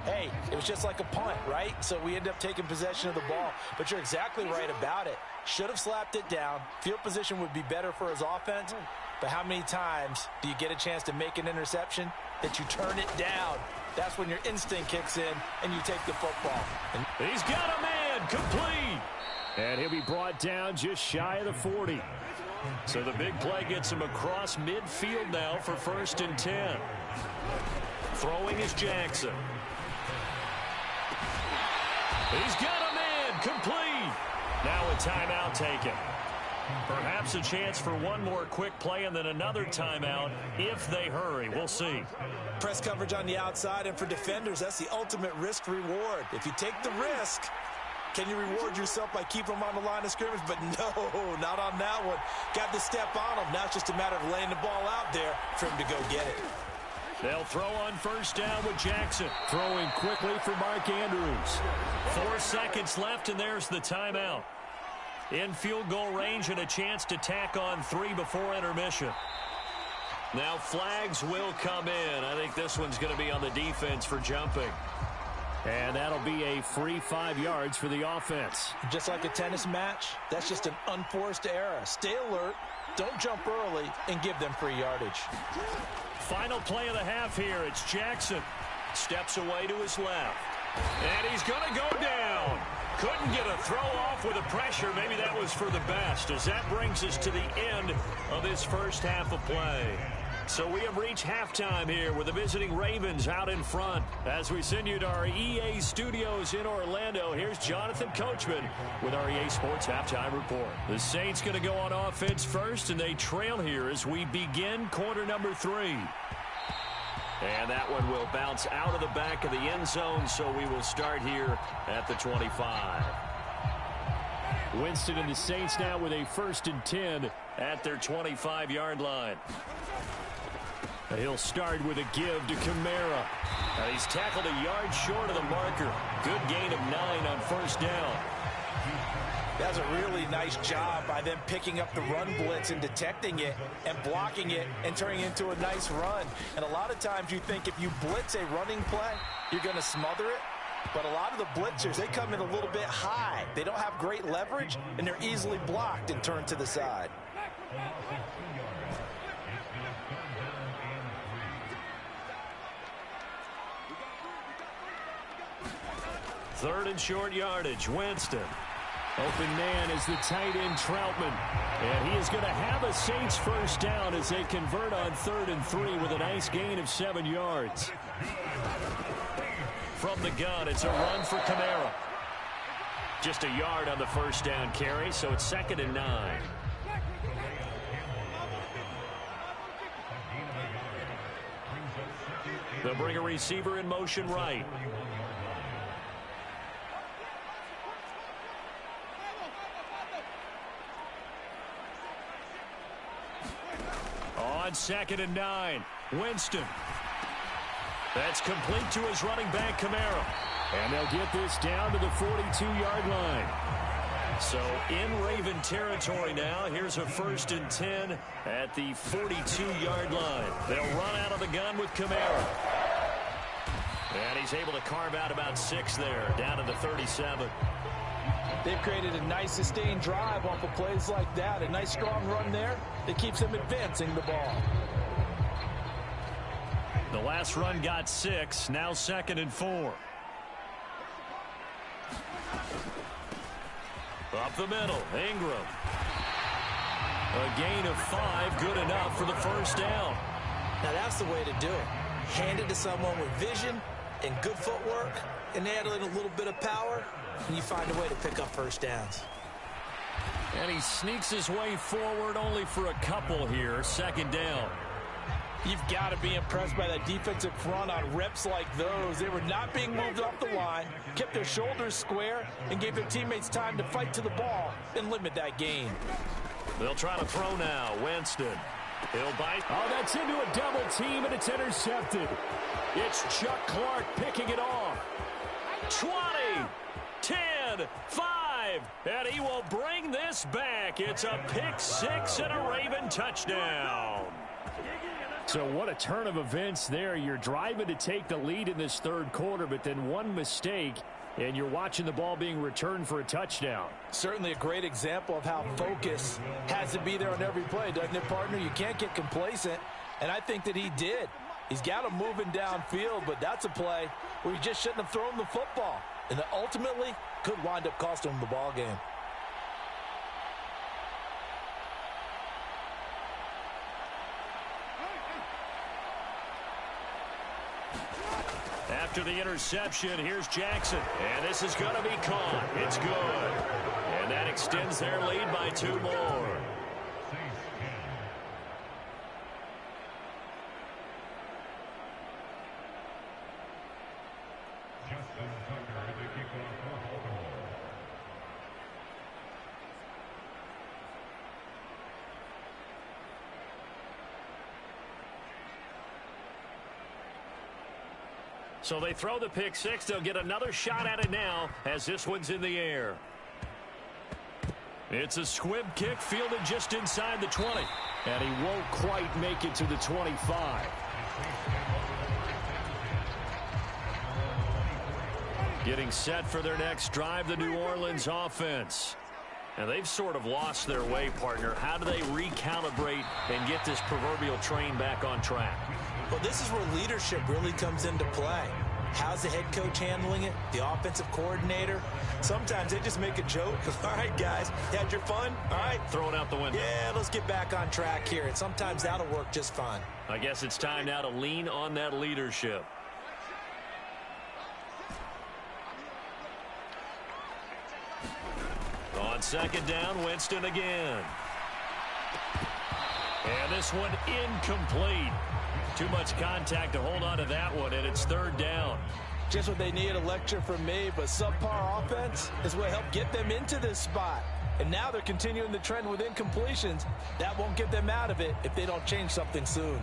hey, it was just like a punt, right? So we end up taking possession of the ball. But you're exactly right about it. Should have slapped it down. Field position would be better for his offense. But how many times do you get a chance to make an interception that you turn it down? That's when your instinct kicks in and you take the football. And he's got a man, complete. And he'll be brought down just shy of the 40. So the big play gets him across midfield now for 1st and 10. Throwing is Jackson. He's got a man, complete. Now a timeout taken. Perhaps a chance for one more quick play and then another timeout if they hurry. We'll see. Press coverage on the outside, and for defenders, that's the ultimate risk-reward. If you take the risk, can you reward yourself by keeping them on the line of scrimmage? But no, not on that one. Got the step on them. Now it's just a matter of laying the ball out there for him to go get it. They'll throw on first down with Jackson. Throwing quickly for Mark Andrews. 4 seconds left, and there's the timeout. In field goal range and a chance to tack on 3 before intermission. Now flags will come in. I think this one's going to be on the defense for jumping. And that'll be a free 5 yards for the offense. Just like a tennis match, that's just an unforced error. Stay alert, don't jump early, and give them free yardage. Final play of the half here. It's Jackson. Steps away to his left. And he's going to go down. Couldn't get a throw off with the pressure. Maybe that was for the best, as that brings us to the end of this first half of play. So we have reached halftime here with the visiting Ravens out in front. As we send you to our EA studios in Orlando, here's Jonathan Coachman with our EA Sports Halftime Report. The Saints going to go on offense first, and they trail here as we begin quarter number 3. And that one will bounce out of the back of the end zone, so we will start here at the 25. Winston and the Saints now with a 1st and 10 at their 25-yard line. He'll start with a give to Kamara. He's tackled a yard short of the marker. Good gain of 9 on first down. That's a really nice job by them picking up the run blitz and detecting it and blocking it and turning it into a nice run. And a lot of times you think if you blitz a running play, you're going to smother it. But a lot of the blitzers, they come in a little bit high. They don't have great leverage, and they're easily blocked and turned to the side. Third and short yardage, Winston. Open man is the tight end, Troutman. And he is going to have a Saints first down as they convert on 3rd and 3 with a nice gain of 7 yards. From the gun, it's a run for Kamara. Just a yard on the first down carry, so it's 2nd and 9. They'll bring a receiver in motion right. On 2nd and 9, Winston. That's complete to his running back, Kamara. And they'll get this down to the 42-yard line. So in Raven territory now. Here's a 1st and 10 at the 42-yard line. They'll run out of the gun with Kamara. And he's able to carve out about 6 there, down to the 37. They've created a nice sustained drive off of plays like that. A nice strong run there that keeps them advancing the ball. The last run got 6. Now 2nd and 4. Up the middle, Ingram. A gain of 5, good enough for the first down. Now that's the way to do it. Hand it to someone with vision and good footwork, and add in a little bit of power, and you find a way to pick up first downs. And he sneaks his way forward only for a couple here. 2nd down. You've got to be impressed by that defensive front on reps like those. They were not being moved off the line, kept their shoulders square, and gave their teammates time to fight to the ball and limit that gain. They'll try to throw now. Winston. He'll bite. Oh, that's into a double team, and it's intercepted. It's Chuck Clark picking it off. 20, 10, 5, and he will bring this back. It's a pick 6 and a Raven touchdown. So what a turn of events there. You're driving to take the lead in this 3rd quarter, but then one mistake, and you're watching the ball being returned for a touchdown. Certainly a great example of how focus has to be there on every play, doesn't it, partner? You can't get complacent, and I think that he did. He's got him moving downfield, but that's a play where he just shouldn't have thrown the football, and that ultimately could wind up costing him the ball game. After the interception, here's Jackson. And this is going to be caught. It's good. And that extends their lead by 2 more. So they throw the pick six. They'll get another shot at it now as this one's in the air. It's a squib kick fielded just inside the 20. And he won't quite make it to the 25. Getting set for their next drive, the New Orleans offense. And they've sort of lost their way, partner. How do they recalibrate and get this proverbial train back on track? Well, this is where leadership really comes into play. How's the head coach handling it? The offensive coordinator? Sometimes they just make a joke. All right, guys, you had your fun? All right. Throw it out the window. Yeah, let's get back on track here. And sometimes that'll work just fine. I guess it's time now to lean on that leadership. On second down, Winston again. And this one incomplete. Too much contact to hold on to that one, and it's 3rd down. Just what they need, a lecture from me, but subpar offense is what helped get them into this spot. And now they're continuing the trend with incompletions. That won't get them out of it if they don't change something soon.